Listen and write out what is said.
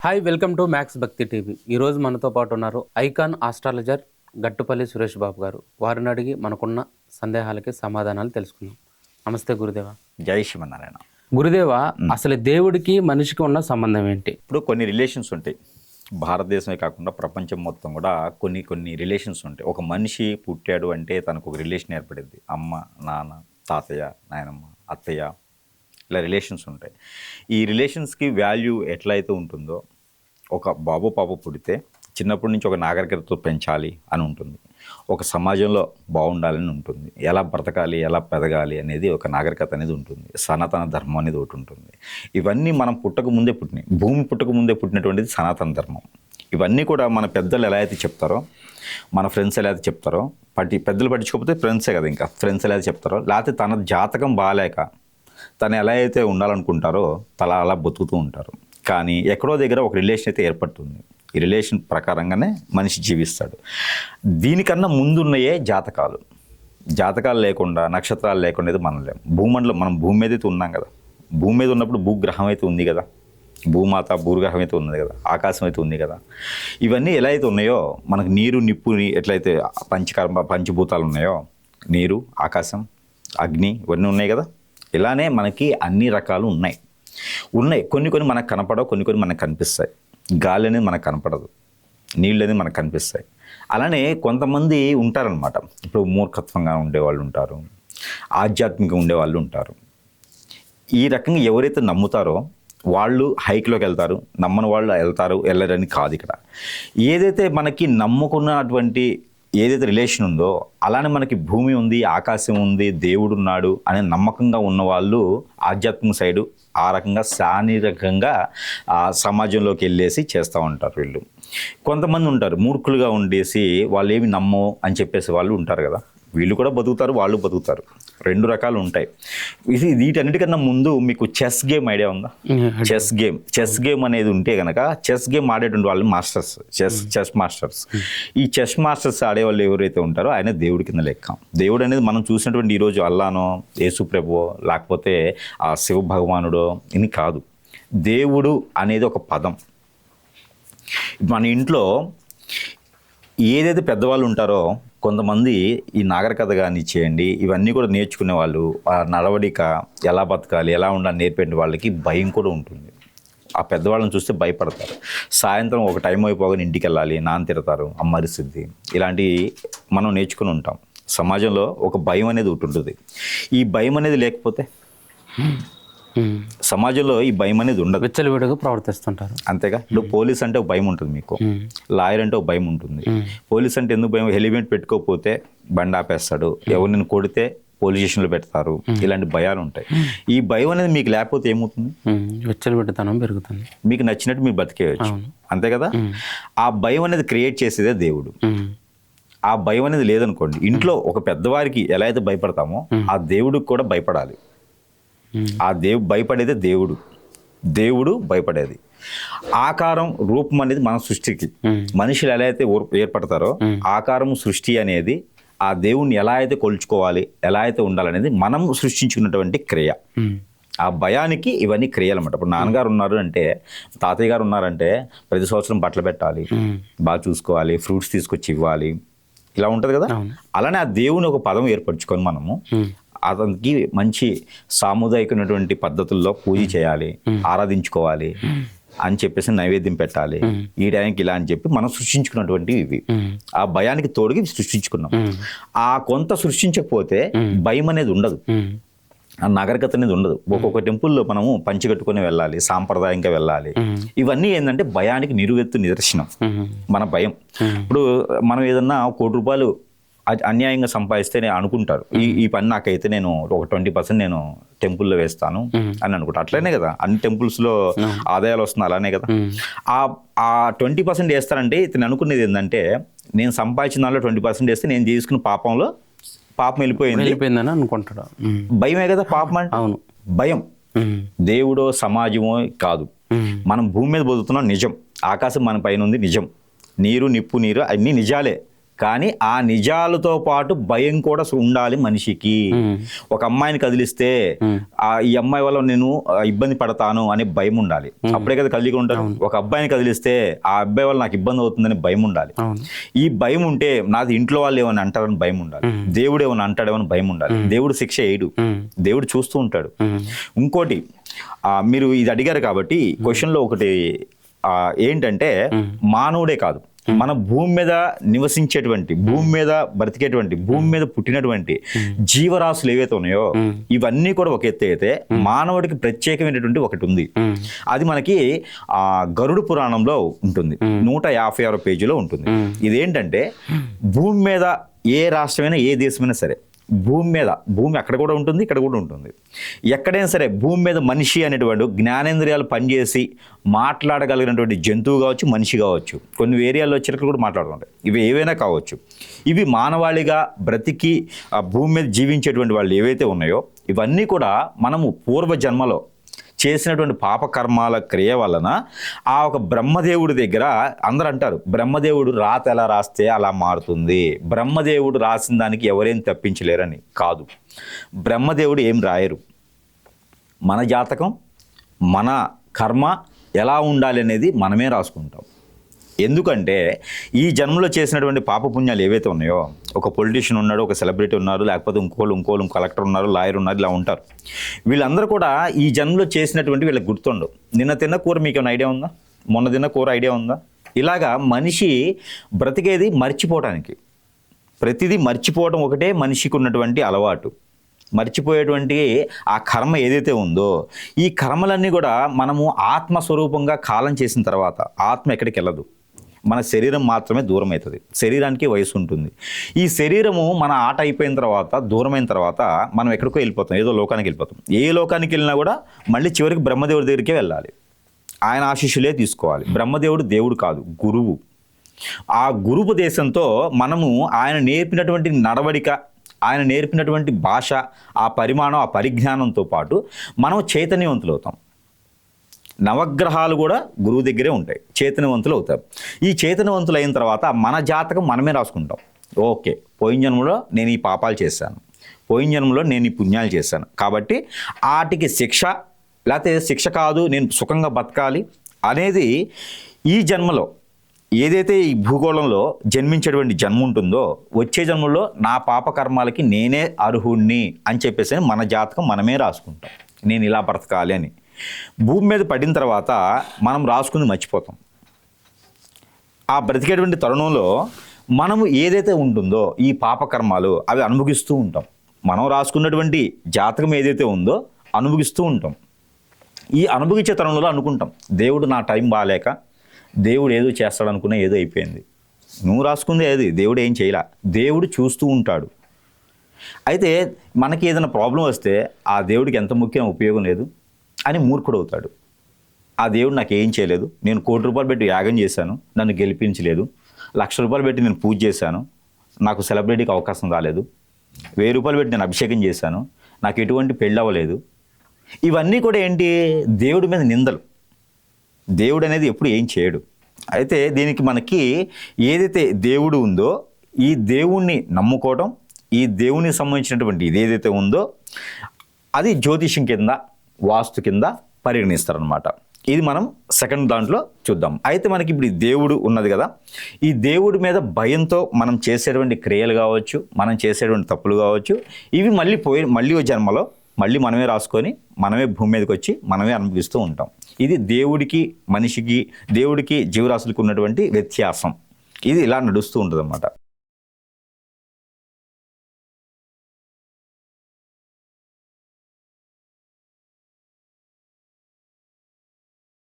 Hi, welcome to max భక్తి TV. ఈరోజు మనతో పాటు ఉన్నారు ఐకాన్ ఆస్ట్రాలజర్ గట్టుపల్లి సురేష్ బాబు గారు. వారిని అడిగి మనకున్న సందేహాలకి సమాధానాలు తెలుసుకుందాం. నమస్తే గురుదేవా. జై శ్రీమన్నారాయణ. గురుదేవా, అసలు దేవుడికి మనిషికి ఉన్న సంబంధం ఏంటి? ఇప్పుడు కొన్ని రిలేషన్స్ ఉంటాయి. భారతదేశమే కాకుండా ప్రపంచం మొత్తం కూడా కొన్ని రిలేషన్స్ ఉంటాయి. ఒక మనిషి పుట్టాడు అంటే తనకు ఒక రిలేషన్ ఏర్పడింది. అమ్మ, నాన్న, తాతయ్య, నాయనమ్మ, అత్తయ్య, ఇలా రిలేషన్స్ ఉంటాయి. ఈ రిలేషన్స్కి వాల్యూ ఎట్లయితే ఉంటుందో, ఒక బాబు పాప పుడితే చిన్నప్పటి నుంచి ఒక నాగరికతతో పెంచాలి అని ఉంటుంది, ఒక సమాజంలో బాగుండాలని ఉంటుంది, ఎలా బ్రతకాలి, ఎలా పెరగాలి అనేది ఒక నాగరికత అనేది ఉంటుంది, సనాతన ధర్మం అనేది ఒకటి ఉంటుంది. ఇవన్నీ మనం పుట్టక ముందే పుట్టినాయి. భూమి పుట్టక ముందే పుట్టినటువంటిది సనాతన ధర్మం. ఇవన్నీ కూడా మన పెద్దలు ఎలా అయితే చెప్తారో, మన ఫ్రెండ్స్ ఎలా అయితే చెప్తారో, పెద్దలు పట్టించుకోకపోతే ఫ్రెండ్సే కదా, ఇంకా ఫ్రెండ్స్ ఎలా అయితే చెప్తారో, లేకపోతే తన జాతకం బాగాలేక తను ఎలా అయితే ఉండాలనుకుంటారో అలా బతుకుతూ ఉంటారు. కానీ ఎక్కడో దగ్గర ఒక రిలేషన్ అయితే ఏర్పడుతుంది. ఈ రిలేషన్ ప్రకారంగానే మనిషి జీవిస్తాడు. దీనికన్నా ముందున్నయే జాతకాలు. జాతకాలు లేకుండా, నక్షత్రాలు లేకుండా అయితే మనం లేము. భూమండలం, మనం భూమి మీద అయితే ఉన్నాం కదా. భూమి మీద ఉన్నప్పుడు భూగ్రహం అయితే ఉంది కదా, భూమాత భూగ్రహం అయితే ఉంది కదా, ఆకాశం అయితే ఉంది కదా. ఇవన్నీ ఎలా అయితే ఉన్నాయో, మనకు నీరు, నిప్పు ఎట్లయితే పంచభూతాలు ఉన్నాయో, నీరు, ఆకాశం, అగ్ని, ఇవన్నీ ఉన్నాయి కదా. ఇలానే మనకి అన్ని రకాలు ఉన్నాయి. కొన్ని మనకు కనపడవు, కొన్ని మనకు కనిపిస్తాయి. గాలి అనేది మనకు కనపడదు, నీళ్ళు అనేది మనకు కనిపిస్తాయి. అలానే కొంతమంది ఉంటారనమాట. ఇప్పుడు మూర్ఖత్వంగా ఉండేవాళ్ళు ఉంటారు, ఆధ్యాత్మికంగా ఉండేవాళ్ళు ఉంటారు. ఈ రకంగా ఎవరైతే నమ్ముతారో వాళ్ళు హైక్లోకి వెళ్తారు, నమ్మని వాళ్ళు వెళ్ళరని కాదు ఇక్కడ. ఏదైతే మనకి నమ్ముకున్నటువంటి ఏదైతే రిలేషన్ ఉందో, అలానే మనకి భూమి ఉంది, ఆకాశం ఉంది, దేవుడు ఉన్నాడు అనే నమ్మకంగా ఉన్నవాళ్ళు ఆధ్యాత్మిక సైడు ఆ రకంగా శారీరకంగా సమాజంలోకి వెళ్ళేసి చేస్తూ ఉంటారు. వీళ్ళు కొంతమంది ఉంటారు మూర్ఖులుగా ఉండేసి వాళ్ళు ఏమి నమ్మో అని చెప్పేసి వాళ్ళు ఉంటారు కదా. వీళ్ళు కూడా బతుకుతారు, వాళ్ళు బతుకుతారు. రెండు రకాలు ఉంటాయి. వీటన్నిటికన్నా ముందు మీకు చెస్ గేమ్ ఐడియా ఉందా? చెస్ గేమ్ అనేది ఉంటే కనుక, చెస్ గేమ్ ఆడేటువంటి వాళ్ళు మాస్టర్స్, చెస్ మాస్టర్స్. ఈ చెస్ మాస్టర్స్ ఆడేవాళ్ళు ఎవరైతే ఉంటారో ఆయన దేవుడి కింద లెక్క. దేవుడు అనేది మనం చూసినటువంటి ఈరోజు అల్లానో, యేసు ప్రభువో, లేకపోతే ఆ శివ భగవానుడో ఇది కాదు. దేవుడు అనేది ఒక పదం. మన ఇంట్లో ఏదైతే పెద్దవాళ్ళు ఉంటారో, కొంతమంది ఈ నాగరికత కానీ చేయండి, ఇవన్నీ కూడా నేర్చుకునే వాళ్ళు, ఆ నడవడిక ఎలా బతకాలి, ఎలా ఉండాలి నేర్పే వాళ్ళకి భయం కూడా ఉంటుంది. ఆ పెద్దవాళ్ళని చూస్తే భయపడతారు. సాయంత్రం ఒక టైం అయిపోగానే ఇంటికి వెళ్ళాలి, నాన్న తిడతారు, అమ్మ అరిసిద్ది, ఇలాంటివి మనం నేర్చుకుని ఉంటాం. సమాజంలో ఒక భయం అనేది ఒకటి ఉంటుంది. ఈ భయం అనేది లేకపోతే సమాజంలో ఈ భయం అనేది ఉండదు, విచ్చలవిడిగా ప్రవర్తిస్తుంటారు. అంతేగా. ఇప్పుడు పోలీస్ అంటే ఒక భయం ఉంటుంది మీకు, లాయర్ అంటే ఒక భయం ఉంటుంది. పోలీస్ అంటే ఎందుకు భయం? హెల్మెట్ పెట్టుకోకపోతే బండి ఆపేస్తాడు, ఎవరిని కొడితే పోలీస్ స్టేషన్లో పెడతారు, ఇలాంటి భయాలు ఉంటాయి. ఈ భయం అనేది మీకు లేకపోతే ఏమవుతుంది? విచ్చలవిడితనం పెరుగుతుంది, మీకు నచ్చినట్టు మీరు బతికేయచ్చు, అంతే కదా. ఆ భయం అనేది క్రియేట్ చేసేదే దేవుడు. ఆ భయం అనేది లేదనుకోండి, ఇంట్లో ఒక పెద్దవారికి ఎలా అయితే భయపడతామో ఆ దేవుడికి కూడా భయపడాలి. ఆ భయపడేదే దేవుడు భయపడేది. ఆకారం, రూపం అనేది మన సృష్టికి. మనుషులు ఎలా అయితే ఏర్పడతారో ఆకారం, సృష్టి అనేది ఆ దేవుణ్ణి ఎలా అయితే కొలుచుకోవాలి, ఎలా అయితే ఉండాలనేది మనం సృష్టించుకున్నటువంటి క్రియ. ఆ భయానికి ఇవన్నీ క్రియలు అన్నమాట. ఇప్పుడు నాన్నగారు ఉన్నారు అంటే, తాతయ్య గారు ఉన్నారంటే ప్రతి సంవత్సరం బట్టలు పెట్టాలి, బాగా చూసుకోవాలి, ఫ్రూట్స్ తీసుకొచ్చి ఇవ్వాలి, ఇలా ఉంటుంది కదా. అలానే ఆ దేవుని ఒక పదం ఏర్పరచుకొని మనము అతనికి మంచి సాముదాయికమైనటువంటి పద్ధతుల్లో పూజ చేయాలి, ఆరాధించుకోవాలి అని చెప్పేసి నైవేద్యం పెట్టాలి, ఈ టైంకి ఇలా అని చెప్పి మనం సృష్టించుకున్నటువంటి ఇవి. ఆ భయానికి తోడుగా సృష్టించుకున్నాం. ఆ కొంత సృష్టించకపోతే భయం అనేది ఉండదు, ఆ నాగరికత అనేది ఉండదు. ఒక్కొక్క టెంపుల్లో మనము పంచి కట్టుకుని వెళ్ళాలి, సాంప్రదాయంగా వెళ్ళాలి. ఇవన్నీ ఏంటంటే భయానికి నిలువెత్తు నిదర్శనం మన భయం. ఇప్పుడు మనం ఏదన్నా 1 కోటి రూపాయలు అన్యాయంగా సంపాదిస్తే నేను అనుకుంటారు, ఈ పని నాకైతే నేను ఒక 20% నేను టెంపుల్లో వేస్తాను అని అనుకుంటా. అట్లనే కదా అన్ని టెంపుల్స్లో ఆదాయాలు వస్తుంది, అలానే కదా. ఆ 20% వేస్తానంటే ఇతను అనుకునేది ఏంటంటే, నేను సంపాదించిన దానిలో 20% వేస్తే నేను చేసుకున్న పాపం వెళ్ళిపోయిందని అనుకుంటాడు. భయమే కదా పాపం అంటే. అవును, భయం. దేవుడో సమాజమో కాదు, మనం భూమి మీద బతుకుతున్నాం నిజం, ఆకాశం మన పైన ఉంది నిజం, నీరు, నిప్పు, నీరు అన్నీ నిజాలే. కానీ ఆ నిజాలతో పాటు భయం కూడా ఉండాలి మనిషికి. ఒక అమ్మాయిని కదిలిస్తే ఈ అమ్మాయి వల్ల నేను ఇబ్బంది పడతాను అనే భయం ఉండాలి, అప్పుడే కదా కలిగి ఉంటారు. ఒక అబ్బాయిని కదిలిస్తే ఆ అబ్బాయి వల్ల నాకు ఇబ్బంది అవుతుందని భయం ఉండాలి. ఈ భయం ఉంటే నాది ఇంట్లో వాళ్ళు ఏమైనా అంటారని భయం ఉండాలి, దేవుడు ఏమైనా అంటాడేమని భయం ఉండాలి. దేవుడు శిక్ష వేయడు, దేవుడు చూస్తూ ఉంటాడు. ఇంకోటి మీరు ఇది అడిగారు కాబట్టి క్వశ్చన్లో ఒకటి ఏంటంటే, మానవుడే కాదు మన భూమి మీద నివసించేటువంటి, భూమి మీద బ్రతికేటువంటి, భూమి మీద పుట్టినటువంటి జీవరాశులు ఏవైతే ఉన్నాయో ఇవన్నీ కూడా ఒక ఎత్తు అయితే మానవుడికి ప్రత్యేకమైనటువంటి ఒకటి ఉంది. అది మనకి గరుడ పురాణంలో ఉంటుంది, 156 పేజీలో ఉంటుంది. ఇదేంటంటే, భూమి మీద ఏ రాష్ట్రమైనా ఏ దేశమైనా సరే, భూమి అక్కడ కూడా ఉంటుంది, ఇక్కడ కూడా ఉంటుంది. ఎక్కడైనా సరే భూమి మీద మనిషి అనేటువంటి జ్ఞానేంద్రియాలు పనిచేసి మాట్లాడగలిగినటువంటి జంతువు కావచ్చు, మనిషి కావచ్చు, కొన్ని ఏరియాల్లో చిలకలు కూడా మాట్లాడుతుంటాయి. ఇవి ఏవైనా కావచ్చు. ఇవి మానవాళిగా బ్రతికి ఆ భూమి మీద జీవించేటువంటి వాళ్ళు ఏవైతే ఉన్నాయో ఇవన్నీ కూడా మనము పూర్వజన్మలో చేసినటువంటి పాపకర్మాల క్రియ వలన ఆ ఒక బ్రహ్మదేవుడి దగ్గర అందరూ అంటారు, బ్రహ్మదేవుడు రాత ఎలా రాస్తే అలా మారుతుంది, బ్రహ్మదేవుడు రాసిన దానికి ఎవరేం తప్పించలేరని. కాదు, బ్రహ్మదేవుడు ఏం రాయరు. మన జాతకం, మన కర్మ ఎలా ఉండాలి అనేది మనమే రాసుకుంటాం. ఎందుకంటే ఈ జన్మలో చేసినటువంటి పాపపుణ్యాలు ఏవైతే ఉన్నాయో, ఒక పొలిటీషియన్ ఉన్నాడు, ఒక సెలబ్రిటీ ఉన్నారు, లేకపోతే ఇంకోళ్ళు కలెక్టర్ ఉన్నారు, లాయర్ ఉన్నారు, ఇలా ఉంటారు. వీళ్ళందరూ కూడా ఈ జన్మలో చేసినటువంటి వీళ్ళకి గుర్తుండవు. నిన్న తిన్న కూర మీకు ఏమైనా ఐడియా ఉందా? మొన్న తిన్న కూర ఐడియా ఉందా? ఇలాగా మనిషి బ్రతికేది మర్చిపోవటానికి. ప్రతిదీ మర్చిపోవడం ఒకటే మనిషికి ఉన్నటువంటి అలవాటు. మర్చిపోయేటువంటి ఆ కర్మ ఏదైతే ఉందో ఈ కర్మలన్నీ కూడా మనము ఆత్మస్వరూపంగా కాలం చేసిన తర్వాత ఆత్మ ఎక్కడికి వెళ్ళదు, మన శరీరం మాత్రమే దూరం అవుతుంది. శరీరానికి వయసు ఉంటుంది. ఈ శరీరము మన ఆట అయిపోయిన తర్వాత, దూరమైన తర్వాత మనం ఎక్కడికో వెళ్ళిపోతాం, ఏదో లోకానికి వెళ్ళిపోతాం. ఏ లోకానికి వెళ్ళినా కూడా మళ్ళీ చివరికి బ్రహ్మదేవుడి దగ్గరికే వెళ్ళాలి, ఆయన ఆశీస్సులే తీసుకోవాలి. బ్రహ్మదేవుడు దేవుడు కాదు, గురువు. ఆ గురుపదేశంతో మనము ఆయన నేర్పినటువంటి నడవడిక, ఆయన నేర్పినటువంటి భాష, ఆ పరిమాణం, ఆ పరిజ్ఞానంతో పాటు మనం చైతన్యవంతులు అవుతాం. నవగ్రహాలు కూడా గురువు దగ్గరే ఉంటాయి, చైతన్యవంతులు అవుతారు. ఈ చైతన్యవంతులు అయిన తర్వాత మన జాతకం మనమే రాసుకుంటాం. ఓకే, పోయిన జన్మలో నేను ఈ పాపాలు చేశాను, పోయిన జన్మలో నేను ఈ పుణ్యాలు చేశాను, కాబట్టి వాటికి శిక్ష, లేకపోతే శిక్ష కాదు నేను సుఖంగా బతకాలి అనేది ఈ జన్మలో ఏదైతే ఈ భూగోళంలో జన్మించేటువంటి జన్మ ఉంటుందో వచ్చే జన్మలో నా పాపకర్మాలకి నేనే అర్హుణ్ణి అని చెప్పేసి మన జాతకం మనమే రాసుకుంటాం. నేను ఇలా బ్రతకాలి అని. భూమి మీద పడిన తర్వాత మనం రాసుకుంది మర్చిపోతాం. ఆ బ్రతికేటువంటి తరుణంలో మనము ఏదైతే ఉంటుందో ఈ పాపకర్మాలు అవి అనుభవిస్తూ ఉంటాం. మనం రాసుకున్నటువంటి జాతకం ఏదైతే ఉందో అనుభవిస్తూ ఉంటాం. ఈ అనుభవించే తరుణంలో అనుకుంటాం, దేవుడు నా టైం బాగాలేక దేవుడు ఏదో చేస్తాడు అనుకున్నా ఏదో అయిపోయింది. నువ్వు రాసుకుంది ఏది, దేవుడు ఏం చేయలే, దేవుడు చూస్తూ ఉంటాడు. అయితే మనకి ఏదైనా ప్రాబ్లం వస్తే ఆ దేవుడికి ఎంత ముఖ్యం ఉపయోగం లేదు అని మూర్ఖుడు అవుతాడు. ఆ దేవుడు నాకు ఏం చేయలేదు, నేను 1 కోటి రూపాయలు పెట్టి యాగం చేశాను, నన్ను గెలిపించలేదు, 1,00,000 రూపాయలు పెట్టి నేను పూజ చేశాను, నాకు సెలబ్రిటీకి అవకాశం రాలేదు, 1000 రూపాయలు పెట్టి నేను అభిషేకం చేశాను, నాకు ఎటువంటి పెళ్ళి అవ్వలేదు. ఇవన్నీ కూడా ఏంటి, దేవుడి మీద నిందలు. దేవుడు అనేది ఎప్పుడు ఏం చేయడు. అయితే దీనికి మనకి ఏదైతే దేవుడు ఉందో ఈ దేవుణ్ణి నమ్ముకోవడం, ఈ దేవునికి సంబంధించినటువంటి ఇది ఏదైతే ఉందో అది జ్యోతిష్యం కింద, వాస్తు కింద పరిగణిస్తారనమాట. ఇది మనం సెకండ్ దాంట్లో చూద్దాం. అయితే మనకి ఇప్పుడు ఈ దేవుడు ఉన్నది కదా, ఈ దేవుడి మీద భయంతో మనం చేసేటువంటి క్రియలు కావచ్చు, మనం చేసేటువంటి తప్పులు కావచ్చు, ఇవి మళ్ళీ జన్మలో మళ్ళీ మనమే రాసుకొని మనమే భూమి మీదకి వచ్చి మనమే అనుభవిస్తూ ఉంటాం. ఇది దేవుడికి మనిషికి, దేవుడికి జీవరాశులకు ఉన్నటువంటి వ్యత్యాసం. ఇది ఇలా నడుస్తూ ఉంటుంది అన్నమాట.